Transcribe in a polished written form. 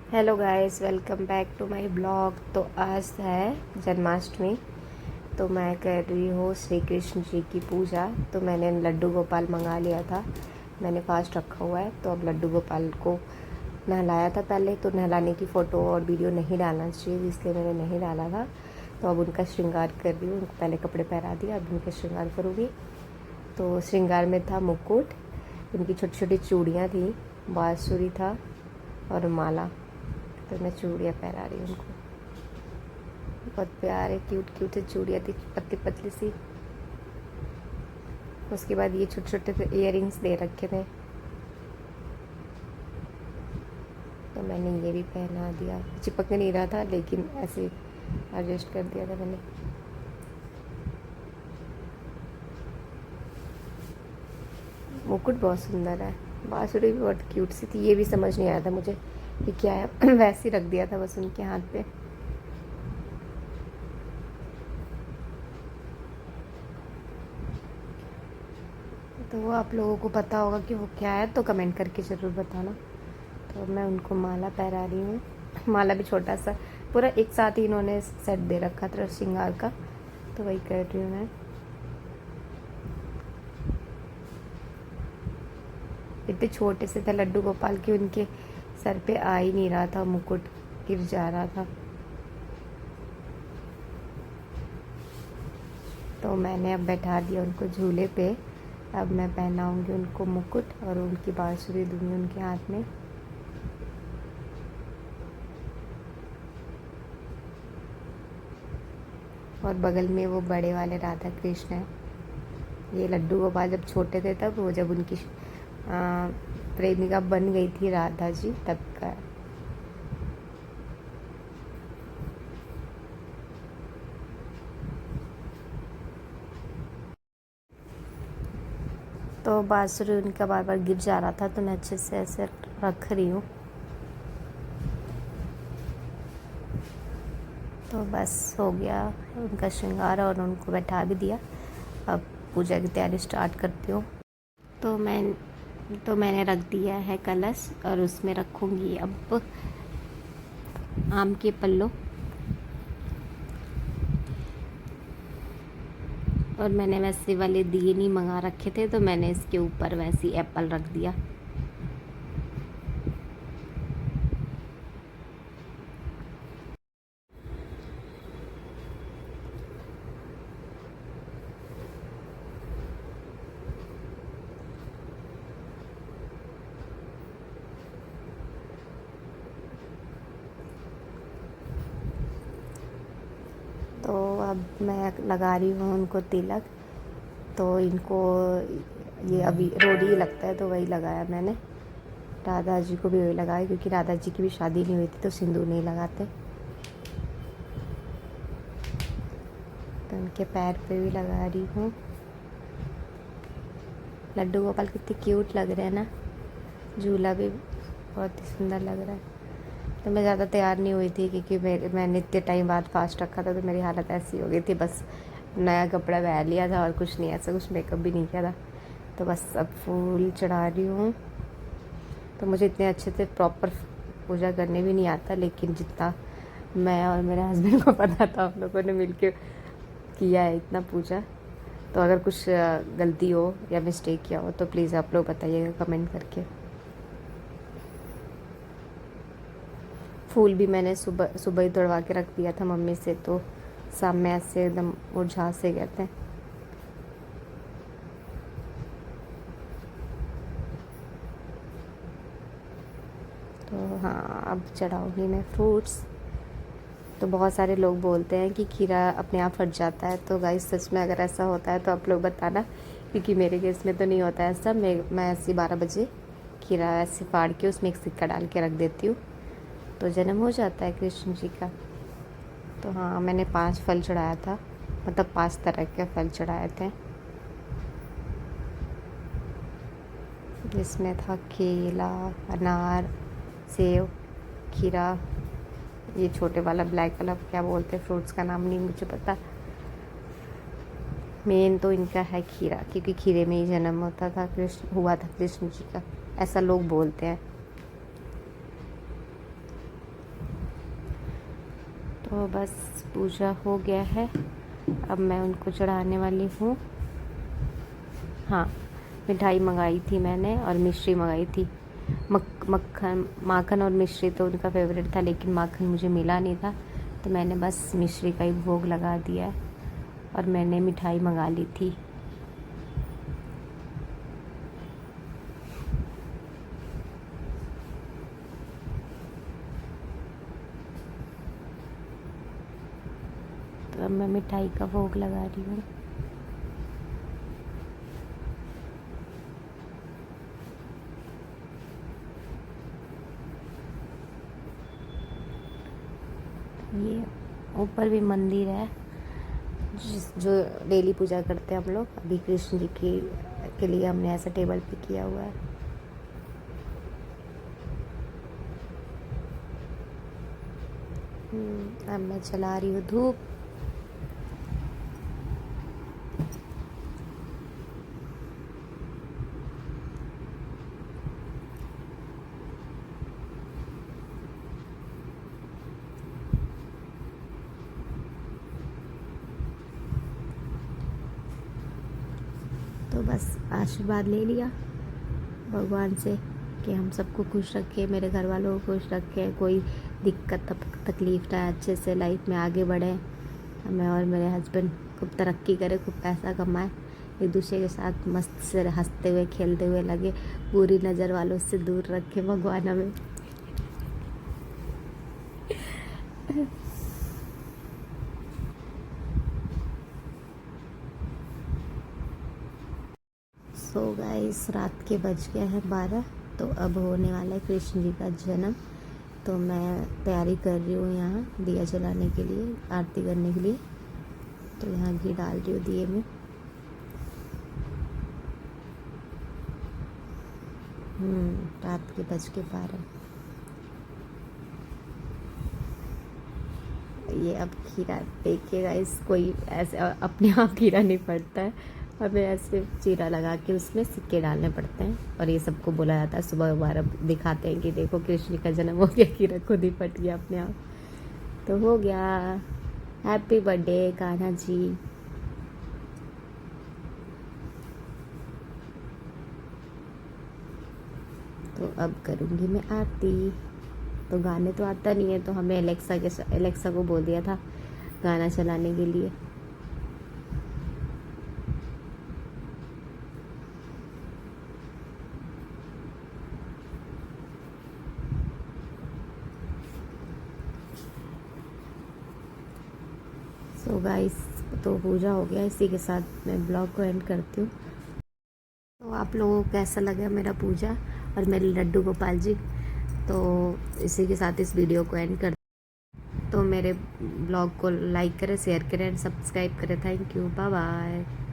Hello guys, welcome back to my blog. तो आज है जन्माष्टमी, तो मैं कर रही हूँ श्री कृष्ण जी की पूजा। तो मैंने लड्डू गोपाल मंगा लिया था, मैंने फास्ट रखा हुआ है। तो अब लड्डू गोपाल को नहलाया था पहले, तो नहलाने की फ़ोटो और वीडियो नहीं डालना चाहिए, इसलिए मैंने नहीं डाला था। तो अब उनका श्रृंगार कर रही हूँ, उनको पहले कपड़े पहना दिया, अब उनका श्रृंगार करूँगी। तो श्रृंगार में था मुकुट, उनकी छोटी छोटी चूड़ियाँ थी, बाँसुरी था और माला। तो मैं चूड़ियाँ पहना रही हूँ उनको, बहुत प्यारे क्यूट क्यूट सी चूड़ियाँ थी, पतली पतली सी। उसके बाद ये छोटे छोटे से इयररिंग्स दे रखे थे, तो मैंने ये भी पहना दिया। चिपक नहीं रहा था लेकिन ऐसे एडजस्ट कर दिया था मैंने। मुकुट बहुत सुंदर है, बाँसुरी भी बहुत क्यूट सी थी। ये भी समझ नहीं आया था मुझे कि क्या है वैसे ही रख दिया था बस उनके हाथ पे। तो वो आप लोगों को पता होगा कि वो क्या है, तो कमेंट करके ज़रूर बताना। तो मैं उनको माला पहना रही हूँ, माला भी छोटा सा, पूरा एक साथ ही इन्होंने सेट दे रखा था श्रृंगार का, तो वही कर रही हूँ मैं। इतने छोटे से थे लड्डू गोपाल की, उनके सर पे आ ही नहीं रहा था मुकुट, गिर जा रहा था। तो मैंने अब बैठा दिया उनको झूले पे। अब मैं पहनाऊँगी उनको मुकुट और उनकी बाँसुरी दूँगी उनके हाथ में। और बगल में वो बड़े वाले राधा कृष्ण हैं। ये लड्डू गोपाल जब छोटे थे तब, वो जब उनकी प्रेमिका बन गई थी राधा जी, तब का। तो बाँसुरी उनका बार बार गिर जा रहा था, तो मैं अच्छे से ऐसे रख रही हूँ। तो बस हो गया उनका श्रृंगार और उनको बैठा भी दिया। अब पूजा की तैयारी स्टार्ट करती हूँ। तो मैंने रख दिया है कलश, और उसमें रखूँगी अब आम के पल्लो। और मैंने वैसे वाले दिए नहीं मंगा रखे थे, तो मैंने इसके ऊपर वैसी एप्पल रख दिया। तो अब मैं लगा रही हूँ उनको तिलक। तो इनको ये अभी रोडी ही लगता है, तो वही लगाया मैंने। राधा जी को भी वही लगाया, क्योंकि राधा जी की भी शादी नहीं हुई थी, तो सिंदूर नहीं लगाते। तो उनके पैर पे भी लगा रही हूँ। लड्डू गोपाल कितने क्यूट लग रहे हैं ना, झूला भी बहुत ही सुंदर लग रहा है। तो मैं ज़्यादा तैयार नहीं हुई थी, क्योंकि मैंने इतने टाइम बाद फास्ट रखा था, तो मेरी हालत ऐसी हो गई थी। बस नया कपड़ा पहन लिया था और कुछ नहीं, ऐसा कुछ मेकअप भी नहीं किया था। तो बस अब फूल चढ़ा रही हूँ। तो मुझे इतने अच्छे से प्रॉपर पूजा करने भी नहीं आता, लेकिन जितना मैं और मेरे हस्बैंड को पता था, हम लोगों ने मिलके किया है इतना पूजा। तो अगर कुछ गलती हो या मिस्टेक किया हो, तो प्लीज़ आप लोग बताइएगा कमेंट करके। फूल भी मैंने सुबह सुबह ही तोड़वा के रख दिया था मम्मी से, तो शाम में ऐसे एकदम मुरझा से गए थे। तो हाँ, अब चढ़ाऊँगी मैं फ्रूट्स। तो बहुत सारे लोग बोलते हैं कि खीरा अपने आप फट जाता है, तो गाइस सच में अगर ऐसा होता है तो आप लोग बताना, क्योंकि मेरे केस में तो नहीं होता है ऐसा। मैं ऐसे 12 बजे खीरा ऐसे फाड़ के उसमें एक सिक्का डाल के रख देती हूँ, तो जन्म हो जाता है कृष्ण जी का। तो हाँ, मैंने 5 फल चढ़ाया था, मतलब 5 तरह के फल चढ़ाए थे, जिसमें था केला, अनार, सेब, खीरा। ये छोटे वाला ब्लैक वाला क्या बोलते हैं, फ्रूट्स का नाम नहीं मुझे पता। मेन तो इनका है खीरा, क्योंकि खीरे में ही जन्म होता था, कृष्ण हुआ था कृष्ण जी का, ऐसा लोग बोलते हैं। तो बस पूजा हो गया है, अब मैं उनको चढ़ाने वाली हूँ। हाँ, मिठाई मंगाई थी मैंने और मिश्री मंगाई थी। माखन और मिश्री तो उनका फेवरेट था, लेकिन माखन मुझे मिला नहीं था, तो मैंने बस मिश्री का ही भोग लगा दिया और मैंने मिठाई मंगा ली थी। तो अब मैं मिठाई का भोग लगा रही हूँ। ये ऊपर भी मंदिर है जो डेली पूजा करते हैं हम लोग। अभी कृष्ण जी की के लिए हमने ऐसा टेबल पे किया हुआ है। अब मैं चला रही हूँ धूप। तो बस आशीर्वाद ले लिया भगवान से कि हम सबको खुश रखे, मेरे घर वालों को खुश रखे, कोई दिक्कत तकलीफ ना, अच्छे से लाइफ में आगे बढ़े, मैं और मेरे हस्बैंड खूब तरक्की करें, खूब पैसा कमाए, एक दूसरे के साथ मस्त से हंसते हुए खेलते हुए लगे, बुरी नज़र वालों से दूर रखे भगवान हमें। सो गाइस, रात के बज गए हैं 12, तो अब होने वाला है कृष्ण जी का जन्म। तो मैं तैयारी कर रही हूँ यहाँ दिया जलाने के लिए, आरती करने के लिए। तो यहाँ घी डाल रही हूँ दिए में। रात के बज के 12। ये अब खीरा देखिएगा, इस कोई ऐसे अपने आप खीरा नहीं पड़ता है, हमें ऐसे चीरा लगा के उसमें सिक्के डालने पड़ते हैं। और ये सबको बोला जाता है, सुबह 12 दिखाते हैं कि देखो कृष्ण का जन्म हो गया, खीरा खुद ही फट गया अपने आप। तो हो गया, हैप्पी बर्थडे कान्हा जी। तो अब करूँगी मैं आरती। तो गाने तो आता नहीं है, तो हमें एलेक्सा को बोल दिया था गाना चलाने के लिए। सो गाइस, तो पूजा हो गया, इसी के साथ मैं ब्लॉग को एंड करती हूँ। तो आप लोगों को कैसा लगा मेरा पूजा और मेरे लड्डू गोपाल जी, तो इसी के साथ इस वीडियो को एंड कर। तो मेरे ब्लॉग को लाइक करें, शेयर करें एंड सब्सक्राइब करें। Thank you, bye bye.